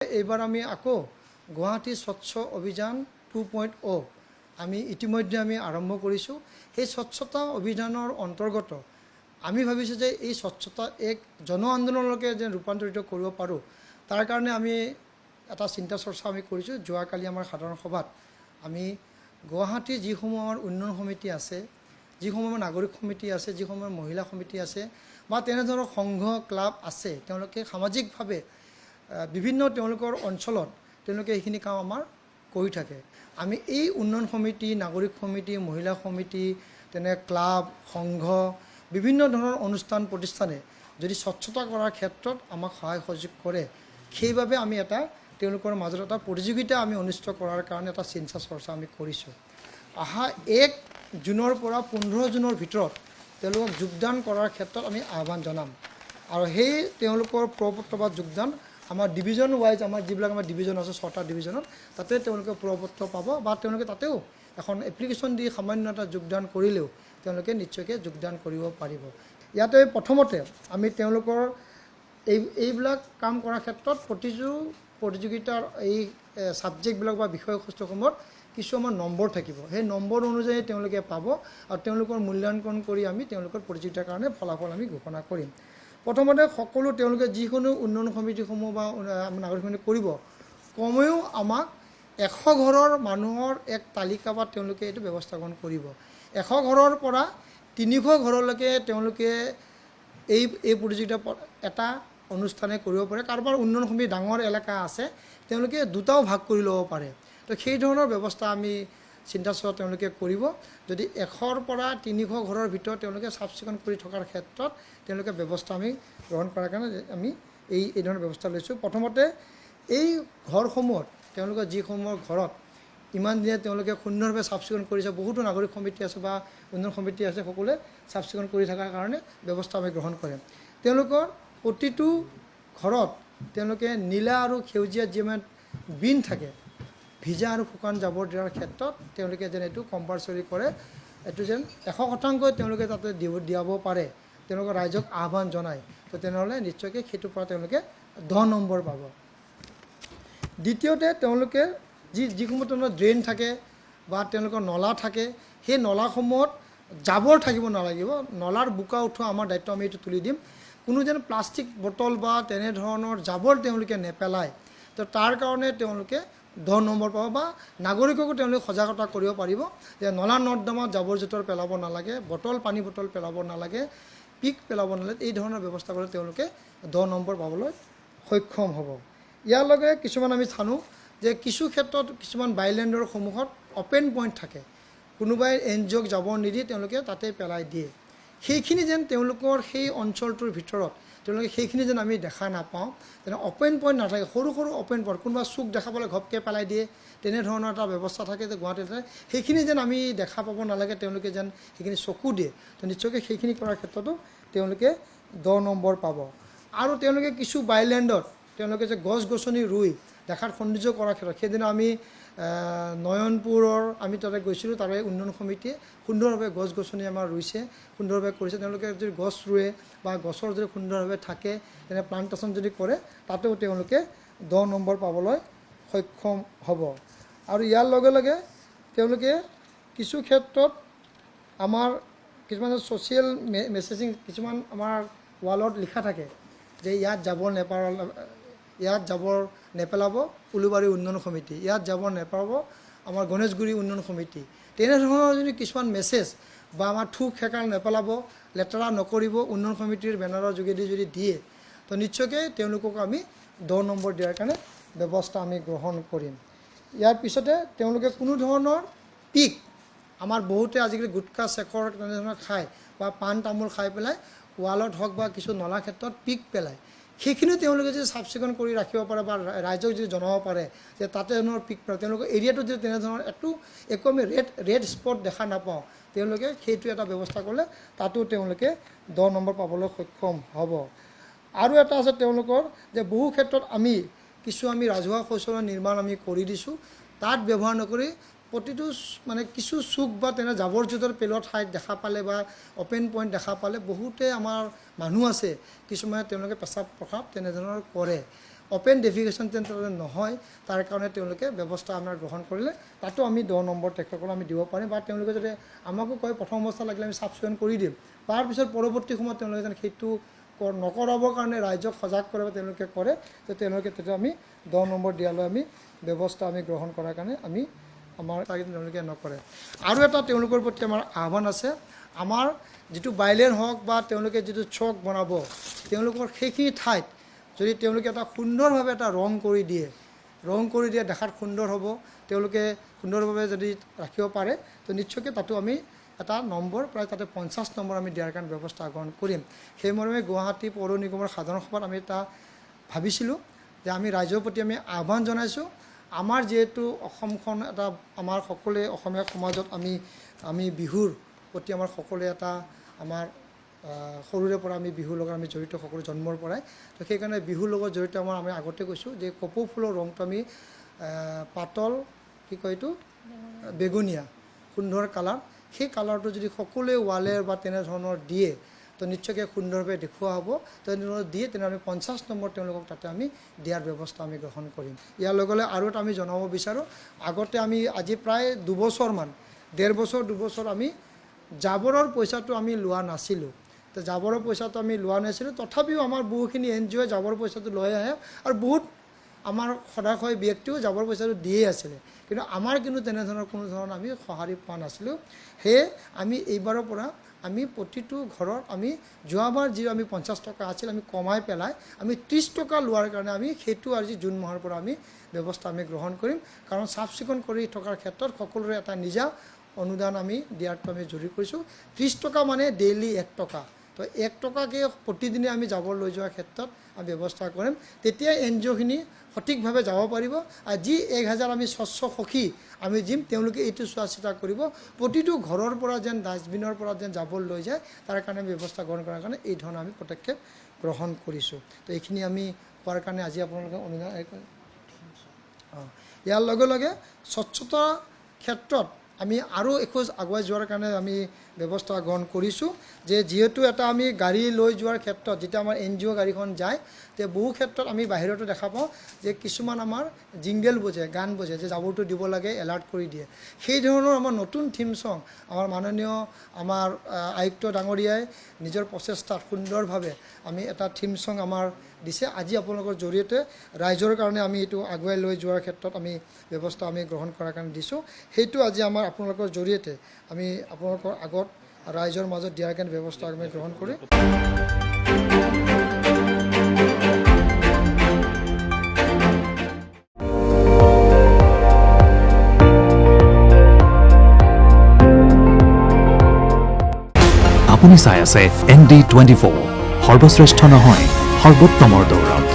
এইবাৰ আমি আকৌ গুৱাহাটী স্বচ্ছ অভিযান 2.0 আমি ইতিমধ্যে আমি আৰম্ভ কৰিছোঁ। সেই স্বচ্ছতা অভিযানৰ অন্তৰ্গত আমি ভাবিছোঁ যে এই স্বচ্ছতা এক জন আন্দোলনলৈকে যে ৰূপান্তৰিত কৰিব পাৰোঁ, তাৰ কাৰণে আমি এটা চিন্তা চৰ্চা আমি কৰিছোঁ। যোৱাকালি আমাৰ সাধাৰণ সভাত আমি গুৱাহাটীৰ যিসমূহ আমাৰ উন্নয়ন সমিতি আছে, যিসমূহ আমাৰ নাগৰিক সমিতি আছে, যিসমূহ মহিলা সমিতি আছে বা তেনেধৰণৰ সংঘ ক্লাব আছে, তেওঁলোকে সামাজিকভাৱে বিভিন্ন তেওঁলোকৰ অঞ্চলত তেওঁলোকে এইখিনি কাম আমাৰ কৰি থাকে। আমি এই উন্নয়ন সমিতি, নাগৰিক সমিতি, মহিলা সমিতি, তেনে ক্লাব, সংঘ, বিভিন্ন ধৰণৰ অনুষ্ঠান প্ৰতিষ্ঠানে যদি স্বচ্ছতা কৰাৰ ক্ষেত্ৰত আমাক সহায় সহযোগ কৰে, সেইবাবে আমি এটা তেওঁলোকৰ মাজত এটা প্ৰতিযোগিতা আমি অনুষ্ঠিত কৰাৰ কাৰণে এটা চিন্তা চৰ্চা আমি কৰিছোঁ। অহা 1 জুনৰ পৰা 15 জুনৰ ভিতৰত তেওঁলোকক যোগদান কৰাৰ ক্ষেত্ৰত আমি আহ্বান জনাম। আৰু সেই তেওঁলোকৰ প্ৰপত্ৰ বা যোগদান আমাৰ ডিভিজন ৱাইজ আমাৰ যিবিলাক আমাৰ ডিভিজন আছে 6টা ডিভিজনত, তাতে তেওঁলোকে প্ৰপত্ৰ পাব বা তেওঁলোকে তাতেও এখন এপ্লিকেশ্যন দি সামান্য এটা যোগদান কৰিলেও তেওঁলোকে নিশ্চয়কৈ যোগদান কৰিব পাৰিব। ইয়াতে প্ৰথমতে আমি তেওঁলোকৰ এইবিলাক কাম কৰাৰ ক্ষেত্ৰত প্ৰতিযোগিতাৰ এই ছাবজেক্টবিলাক বা বিষয়বস্তুসমূহত কিছু আমাৰ নম্বৰ থাকিব। সেই নম্বৰ অনুযায়ী তেওঁলোকে পাব আৰু তেওঁলোকৰ মূল্যাংকন কৰি আমি তেওঁলোকৰ প্ৰতিযোগিতাৰ কাৰণে ফলাফল আমি ঘোষণা কৰিম। প্ৰথমতে সকলো তেওঁলোকে যিকোনো উন্নয়ন সমিতিসমূহ বা নাগৰিক সমিতি কৰিব, কমেও আমাক 100 ঘৰৰ মানুহৰ এক তালিকা বা তেওঁলোকে এইটো ব্যৱস্থা গ্ৰহণ কৰিব। 100 ঘৰৰ পৰা 300 ঘৰলৈকে তেওঁলোকে এই প্ৰতিযোগিতা এটা অনুষ্ঠানে কৰিব পাৰে। কাৰোবাৰ উন্নয়ন সমিতি ডাঙৰ এলেকা আছে, তেওঁলোকে দুটাও ভাগ কৰি ল'ব পাৰে। তো সেই ধৰণৰ ব্যৱস্থা আমি চিন্তা চৰ্চা তেওঁলোকে কৰিব। যদি 100ৰ পৰা 300 ঘৰৰ ভিতৰত তেওঁলোকে চাফ চিকুণ কৰি থকাৰ ক্ষেত্ৰত তেওঁলোকে ব্যৱস্থা আমি গ্ৰহণ কৰাৰ কাৰণে আমি এই ধৰণৰ ব্যৱস্থা লৈছোঁ। প্ৰথমতে এই ঘৰসমূহত তেওঁলোকে যিসমূহৰ ঘৰত ইমান দিনে তেওঁলোকে সুন্দৰভাৱে চাফ চিকুণ কৰিছে, বহুতো নাগৰিক সমিতি আছে বা উন্নয়ন সমিতি আছে, সকলোৱে চাফ চিকুণ কৰি থকাৰ কাৰণে ব্যৱস্থা আমি গ্ৰহণ কৰিম। তেওঁলোকৰ প্ৰতিটো ঘৰত তেওঁলোকে নীলা আৰু সেউজীয়া যিমান বিন থাকে, ভিজা আৰু শুকান জাবৰ দিয়াৰ ক্ষেত্ৰত তেওঁলোকে যেন এইটো কম্পালচৰি কৰে, এইটো যেন 100% তেওঁলোকে তাতে দিয়াব পাৰে, তেওঁলোকৰ ৰাইজক আহ্বান জনায়। তো তেনেহ'লে নিশ্চয়কৈ সেইটোৰ পৰা তেওঁলোকে 10 নম্বৰ পাব। দ্বিতীয়তে তেওঁলোকে যিসমূহ তেওঁলোকৰ ড্ৰেইন থাকে বা তেওঁলোকৰ নলা থাকে, সেই নলাসমূহত জাবৰ থাকিব নালাগিব। নলাৰ বোকা উঠোৱা আমাৰ দায়িত্ব, আমি এইটো তুলি দিম। কোনো যেন প্লাষ্টিক বটল বা তেনেধৰণৰ জাবৰ তেওঁলোকে নেপেলায়। তো তাৰ কাৰণে তেওঁলোকে 10 নম্বৰ পাব। বা নাগৰিককো তেওঁলোকে সজাগতা কৰিব পাৰিব যে নলা নৰ্দমাত জাবৰ জোঁথৰ পেলাব নালাগে, পানী বটল পেলাব নালাগে, পিক পেলাব নালাগে। এই ধৰণৰ ব্যৱস্থা কৰিলে তেওঁলোকে 10 নম্বৰ পাবলৈ সক্ষম হ'ব। ইয়াৰ লগে কিছুমান আমি জানো যে কিছু ক্ষেত্ৰত কিছুমান বাইলেণ্ডৰ সমূহত অ'পেন পইণ্ট থাকে, কোনোবাই NGOক যাব নিদি তেওঁলোকে তাতে পেলাই দিয়ে। সেইখিনি যেন তেওঁলোকৰ সেই অঞ্চলটোৰ ভিতৰত তেওঁলোকে সেইখিনি যেন আমি দেখা নাপাওঁ, যেন অ'পেন পইণ্ট নাথাকে, সৰু সৰু অ'পেন পইণ্ট, কোনোবা চুক দেখা পালে ঘপকৈ পেলাই দিয়ে, তেনেধৰণৰ এটা ব্যৱস্থা থাকে যে গুৱাহাটীত সেইখিনি যেন আমি দেখা পাব নালাগে, তেওঁলোকে যেন সেইখিনি চকু দিয়ে। তো নিশ্চয়কৈ সেইখিনি কৰাৰ ক্ষেত্ৰতো তেওঁলোকে 10 নম্বৰ পাব। আৰু তেওঁলোকে কিছু বাইলেণ্ডত তেওঁলোকে যে গছ গছনি ৰুই দেখাত সৌন্দৰ্য কৰাৰ ক্ষেত্ৰত, সেইদিনা আমি নয়নপুৰৰ আমি তাতে গৈছিলোঁ, তাৰে উন্নয়ন সমিতিয়ে সুন্দৰভাৱে গছ গছনি আমাৰ ৰুইছে, সুন্দৰভাৱে কৰিছে। তেওঁলোকে যদি গছ ৰুৱে বা গছৰ যদি সুন্দৰভাৱে থাকে, তেনে প্লাণ্টেশ্যন যদি কৰে, তাতেও তেওঁলোকে 10 নম্বৰ পাবলৈ সক্ষম হ'ব। আৰু ইয়াৰ লগে লগে তেওঁলোকে কিছু ক্ষেত্ৰত আমাৰ কিছুমান ছ'চিয়েল মেছেজিং, কিছুমান আমাৰ ৱালত লিখা থাকে যে ইয়াত জাবৰ নেপেলাব উলুবাৰী উন্নয়ন সমিতি, ইয়াত জাবৰ নেপেলাব আমাৰ গণেশগুৰি উন্নয়ন সমিতি। তেনেধৰণৰ যদি কিছুমান মেছেজ বা আমাৰ থুক সেকাৰ নেপেলাব, লেতেৰা নকৰিব উন্নয়ন সমিতিৰ বেনাৰৰ যোগেদি যদি দিয়ে, তো নিশ্চয়কৈ তেওঁলোকক আমি 10 নম্বৰ দিয়াৰ কাৰণে ব্যৱস্থা আমি গ্ৰহণ কৰিম। ইয়াৰ পিছতে তেওঁলোকে কোনো ধৰণৰ পিক, আমাৰ বহুতে আজিকালি গুটকা চেকৰ তেনেধৰণৰ খায় বা পাণ তামোল খাই পেলাই ৱালত হওক বা কিছু নলা ক্ষেত্ৰত পিক পেলায়, সেইখিনিও তেওঁলোকে যদি চাফ চিকুণ কৰি ৰাখিব পাৰে বা ৰাইজক যদি জনাব পাৰে যে তাতে ধৰণৰ পিক পেলায়, তেওঁলোকৰ এৰিয়াটোত যদি তেনেধৰণৰ একো আমি ৰেড স্পট দেখা নাপাওঁ, তেওঁলোকে সেইটো এটা ব্যৱস্থা কৰিলে তাতো তেওঁলোকে 10 নম্বৰ পাবলৈ সক্ষম হ'ব। আৰু এটা আছে তেওঁলোকৰ যে বহু ক্ষেত্ৰত আমি ৰাজহুৱা শৌচালয় নিৰ্মাণ আমি কৰি দিছোঁ, তাত ব্যৱহাৰ নকৰি প্ৰতিটো কিছু চুক বা তেনে জাবৰ জোঁথৰ পেলোৱা ঠাইত দেখা পালে বা অ'পেন পইণ্ট দেখা পালে বহুতে আমাৰ মানুহ আছে, কিছুমানে তেওঁলোকে পেচাব প্ৰসাৱ তেনেধৰণৰ কৰে। অপেন ডেফিকেশ্যন নহয় তাৰ কাৰণে তেওঁলোকে ব্যৱস্থা আমাৰ গ্ৰহণ কৰিলে তাতো আমি 10 নম্বৰ তেখেতসকলক আমি দিব পাৰিম বা তেওঁলোকে যদি আমাকো কয় প্ৰথম অৱস্থা লাগিলে আমি চাফ চিকুণ কৰি দিম তাৰপিছত পৰৱৰ্তী সময়ত তেওঁলোকে যেন সেইটো নকৰাবৰ কাৰণে ৰাইজক সজাগ কৰিব তেওঁলোকে কৰে তেওঁলোকে তেতিয়া আমি 10 নম্বৰ দিয়ালৈ আমি ব্যৱস্থা আমি গ্ৰহণ কৰাৰ কাৰণে আমি আমাৰ তেওঁলোকে নকৰে আৰু এটা তেওঁলোকৰ প্ৰতি আমাৰ আহ্বান আছে আমাৰ যিটো বাইলেন হওক বা তেওঁলোকে যিটো চক বনাব তেওঁলোকৰ সেইখিনি ঠাইত যদি তেওঁলোকে এটা সুন্দৰভাৱে এটা ৰং কৰি দিয়ে দেখাত সুন্দৰ হ'ব তেওঁলোকে সুন্দৰভাৱে যদি ৰাখিব পাৰে তো নিশ্চয়কৈ তাতো আমি এটা নম্বৰ প্ৰায় তাতে 50 নম্বৰ আমি দিয়াৰ কাৰণে ব্যৱস্থা গ্ৰহণ কৰিম সেই মৰ্মে গুৱাহাটী পৌৰ নিগমৰ সাধাৰণ সভাত আমি এটা ভাবিছিলোঁ যে আমি ৰাইজৰ প্ৰতি আমি আহ্বান জনাইছোঁ আমাৰ যেহেতু অসমখন এটা আমাৰ সকলোৱে অসমীয়া সমাজত আমি বিহুৰ প্ৰতি আমাৰ সকলোৱে এটা আমাৰ সৰুৰে পৰা আমি বিহুৰ লগত আমি জড়িত সকলো জন্মৰ পৰাই তো সেইকাৰণে বিহুৰ লগত জড়িত আমি আগতে কৈছোঁ যে কপৌ ফুলৰ ৰংটো আমি পাতল কি কয় এইটো বেগুনীয়া সুন্দৰ কালাৰ সেই কালাৰটো যদি সকলোৱে ৱালে বা তেনেধৰণৰ দিয়ে তো নিশ্চয়কৈ সুন্দৰভাৱে দেখুওৱা হ'ব তেনেধৰণৰ দিয়ে তেনেহ'লে আমি 50 নম্বৰ তেওঁলোকক তাতে আমি দিয়াৰ ব্যৱস্থা আমি গ্ৰহণ কৰিম ইয়াৰ লগে লগে আৰু এটা আমি জনাব বিচাৰোঁ আগতে আমি আজি প্ৰায় 2 বছৰমান 1.5 বছৰ 2 বছৰ আমি জাবৰৰ পইচাটো আমি লোৱা নাছিলোঁ তো জাবৰৰ পইচাটো আমি লোৱা নাছিলোঁ তথাপিও আমাৰ বহুখিনি NGO জাবৰ পইচাটো লৈ আহে আৰু বহুত আমাৰ সদায় ব্যক্তিও জাবৰ পইচাটো দিয়ে আছিলে কিন্তু আমাৰ কিন্তু তেনেধৰণৰ কোনো ধৰণৰ আমি সঁহাৰি পোৱা নাছিলোঁ সেয়ে আমি এইবাৰৰ পৰা আমি প্ৰতিটো ঘৰত আমি যোৱাবাৰ যি আমি 50 টকা আছিল আমি কমাই পেলাই আমি 30 টকা লোৱাৰ কাৰণে আমি সেইটো আজি জুন মাহৰ পৰা আমি ব্যৱস্থা আমি গ্ৰহণ কৰিম কাৰণ চাফ চিকুণ কৰি থকাৰ ক্ষেত্ৰত সকলোৰে এটা নিজা অনুদান আমি দিয়াটো আমি জৰুৰী কৰিছোঁ 30 টকা মানে ডেইলি 1 টকা তো 1 টকাকৈ প্ৰতিদিনে আমি জাবৰ লৈ যোৱাৰ ক্ষেত্ৰত আমি ব্যৱস্থা কৰিম তেতিয়া NGOখিনি সঠিকভাৱে যাব পাৰিব আৰু যি 1000 আমি স্বচ্ছ সখী আমি যিম তেওঁলোকে এইটো চোৱা চিতা কৰিব প্ৰতিটো ঘৰৰ পৰা যেন ডাষ্টবিনৰ পৰা যেন জাবৰ লৈ যায় তাৰ কাৰণে ব্যৱস্থা গ্ৰহণ কৰাৰ কাৰণে এই ধৰণৰ আমি পদক্ষেপ গ্ৰহণ কৰিছোঁ তো এইখিনি আমি কোৱাৰ কাৰণে আজি আপোনালোকে অনুদান ইয়াৰ লগে লগে স্বচ্ছতা ক্ষেত্ৰত আমি আৰু এখোজ আগুৱাই যোৱাৰ কাৰণে আমি ব্যৱস্থা গ্ৰহণ কৰিছোঁ যে যেহেতু এটা আমি গাড়ী লৈ যোৱাৰ ক্ষেত্ৰত যেতিয়া আমাৰ NGO গাড়ীখন যায় তে বহু ক্ষেত্ৰত আমি বাহিৰতো দেখা পাওঁ যে কিছুমান আমাৰ জিংগেল বজে গান বজে যে জাবৰটো দিব লাগে এলাৰ্ট কৰি দিয়ে সেই ধৰণৰ আমাৰ নতুন থিম সং আমাৰ মাননীয় আমাৰ আয়ুক্ত ডাঙৰীয়াই নিজৰ প্ৰচেষ্টাত সুন্দৰভাৱে আমি এটা থিম সং আমাৰ দিছে আজি আপোনালোকৰ জৰিয়তে ৰাইজৰ কাৰণে আমি এইটো আগুৱাই লৈ যোৱাৰ ক্ষেত্ৰত আমি ব্যৱস্থা আমি গ্ৰহণ কৰাৰ কাৰণে দিছোঁ সেইটো আজি আমাৰ আপোনালোকৰ জৰিয়তে আমি আপোনালোকৰ আগত ৰাইজৰ মাজত দিয়াৰ কাৰণে ব্যৱস্থা আমি গ্ৰহণ কৰি আপুনি চাই আছে ND24 সৰ্বশ্ৰেষ্ঠ নহয় সৰ্বোত্তমৰ দৌৰত